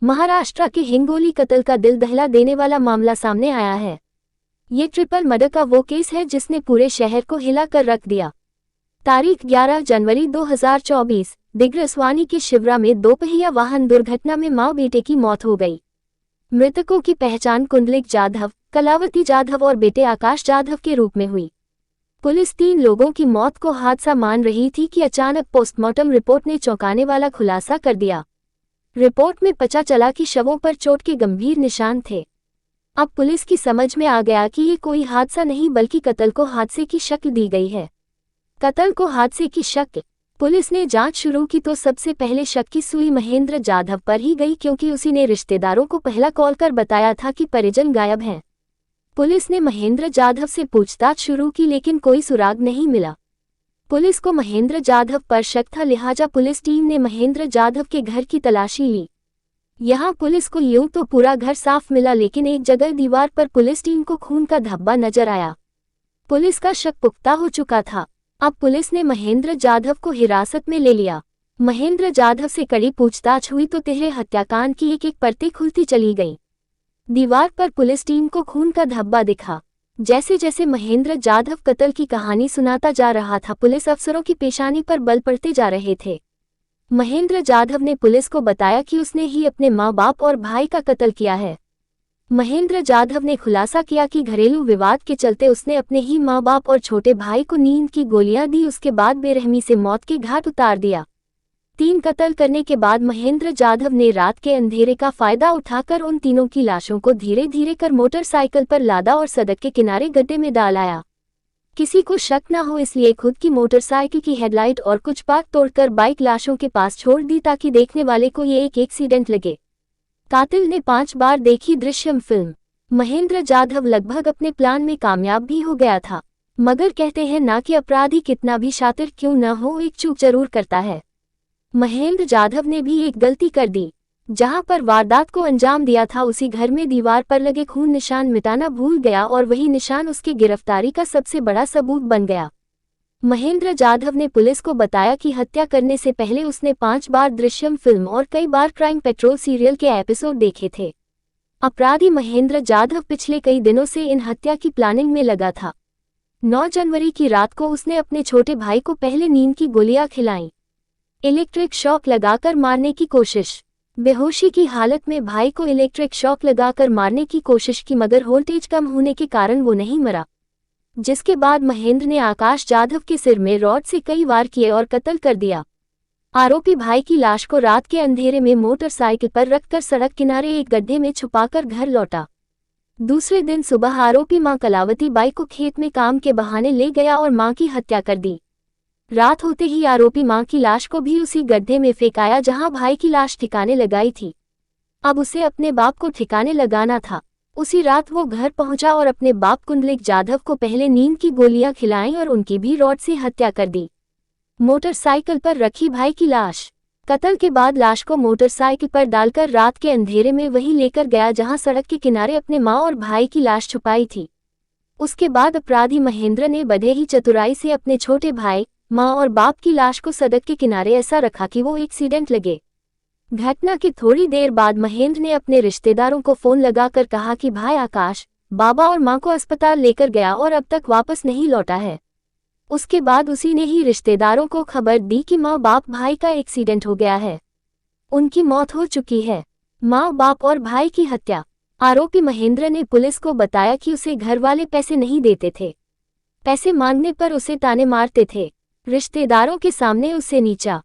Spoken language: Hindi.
महाराष्ट्र के हिंगोली कत्ल का दिल दहला देने वाला मामला सामने आया है। ये ट्रिपल मर्डर का वो केस है जिसने पूरे शहर को हिला कर रख दिया। तारीख 11 जनवरी 2024 दिग्रसवानी के शिवरा में दोपहिया वाहन दुर्घटना में मां बेटे की मौत हो गई। मृतकों की पहचान कुंडलिक जाधव, कलावती जाधव और बेटे आकाश जाधव के रूप में हुई। पुलिस 3 लोगों की मौत को हादसा मान रही थी कि अचानक पोस्टमार्टम रिपोर्ट ने चौंकाने वाला खुलासा कर दिया। रिपोर्ट में पता चला कि शवों पर चोट के गंभीर निशान थे। अब पुलिस की समझ में आ गया कि ये कोई हादसा नहीं बल्कि कत्ल को हादसे की शक्ल दी गई है। कत्ल को हादसे की शक्ल। पुलिस ने जांच शुरू की तो सबसे पहले शक की सुई महेंद्र जाधव पर ही गई, क्योंकि उसी ने रिश्तेदारों को पहला कॉल कर बताया था कि परिजन गायब हैं। पुलिस ने महेंद्र जाधव से पूछताछ शुरू की लेकिन कोई सुराग नहीं मिला। पुलिस को महेंद्र जाधव पर शक था, लिहाजा पुलिस टीम ने महेंद्र जाधव के घर की तलाशी ली। यहां पुलिस को यूं तो पूरा घर साफ मिला, लेकिन एक जगह दीवार पर पुलिस टीम को खून का धब्बा नजर आया। पुलिस का शक पुख्ता हो चुका था। अब पुलिस ने महेंद्र जाधव को हिरासत में ले लिया। महेंद्र जाधव से कड़ी पूछताछ हुई तो तिहरे हत्याकांड की एक एक परतें खुलती चली गईं। दीवार पर पुलिस टीम को खून का धब्बा दिखा। जैसे जैसे महेंद्र जाधव कत्ल की कहानी सुनाता जा रहा था, पुलिस अफसरों की पेशानी पर बल पड़ते जा रहे थे। महेंद्र जाधव ने पुलिस को बताया कि उसने ही अपने माँ बाप और भाई का कत्ल किया है। महेंद्र जाधव ने खुलासा किया कि घरेलू विवाद के चलते उसने अपने ही माँ बाप और छोटे भाई को नींद की गोलियां दी, उसके बाद बेरहमी से मौत के घाट उतार दिया। 3 कत्ल करने के बाद महेंद्र जाधव ने रात के अंधेरे का फायदा उठाकर उन तीनों की लाशों को धीरे धीरे कर मोटरसाइकिल पर लादा और सड़क के किनारे गड्ढे में डाल आया। किसी को शक न हो इसलिए खुद की मोटरसाइकिल की हेडलाइट और कुछ पार्ट तोड़कर बाइक लाशों के पास छोड़ दी ताकि देखने वाले को ये एक एक्सीडेंट लगे। कातिल ने 5 बार देखी दृश्यम फिल्म। महेंद्र जाधव लगभग अपने प्लान में कामयाब भी हो गया था, मगर कहते हैं ना कि अपराधी कितना भी शातिर क्यों न हो, एक चूक जरूर करता है। महेंद्र जाधव ने भी एक गलती कर दी। जहां पर वारदात को अंजाम दिया था उसी घर में दीवार पर लगे खून निशान मिटाना भूल गया और वही निशान उसकी गिरफ्तारी का सबसे बड़ा सबूत बन गया। महेंद्र जाधव ने पुलिस को बताया कि हत्या करने से पहले उसने 5 बार दृश्यम फिल्म और कई बार क्राइम पेट्रोल सीरियल के एपिसोड देखे थे। अपराधी महेंद्र जाधव पिछले कई दिनों से इन हत्या की प्लानिंग में लगा था। 9 जनवरी की रात को उसने अपने छोटे भाई को पहले नींद की गोलियां खिलाईं। इलेक्ट्रिक शॉक लगाकर मारने की कोशिश। बेहोशी की हालत में भाई को इलेक्ट्रिक शॉक लगाकर मारने की कोशिश की, मगर वोल्टेज कम होने के कारण वो नहीं मरा। जिसके बाद महेंद्र ने आकाश जाधव के सिर में रॉड से कई वार किए और कत्ल कर दिया। आरोपी भाई की लाश को रात के अंधेरे में मोटरसाइकिल पर रखकर सड़क किनारे एक गड्ढे में छुपाकर घर लौटा। दूसरे दिन सुबह आरोपी मां कलावती बाई को खेत में काम के बहाने ले गया और मां की हत्या कर दी। रात होते ही आरोपी मां की लाश को भी उसी गड्ढे में फेंकाया जहां भाई की लाश ठिकाने लगाई थी। अब उसे अपने बाप को ठिकाने लगाना था। उसी रात वो घर पहुंचा और अपने बाप कुंडलिक जाधव को पहले नींद की गोलियां खिलाईं और उनकी भी रॉड से हत्या कर दी। मोटरसाइकिल पर रखी भाई की लाश। कत्ल के बाद लाश को मोटरसाइकिल पर डालकर रात के अंधेरे में वहीं लेकर गया जहां सड़क के किनारे अपने मां और भाई की लाश छुपाई थी। उसके बाद अपराधी महेंद्र ने बड़े ही चतुराई से अपने छोटे भाई, मां और बाप की लाश को सड़क के किनारे ऐसा रखा कि वो एक्सीडेंट लगे। घटना की थोड़ी देर बाद महेंद्र ने अपने रिश्तेदारों को फोन लगाकर कहा कि भाई आकाश बाबा और मां को अस्पताल लेकर गया और अब तक वापस नहीं लौटा है। उसके बाद उसी ने ही रिश्तेदारों को खबर दी कि मां बाप भाई का एक्सीडेंट हो गया है, उनकी मौत हो चुकी है। मां बाप और भाई की हत्या। आरोपी महेंद्र ने पुलिस को बताया कि उसे घर वाले पैसे नहीं देते थे। पैसे मांगने पर उसे ताने मारते थे। रिश्तेदारों के सामने उससे नीचा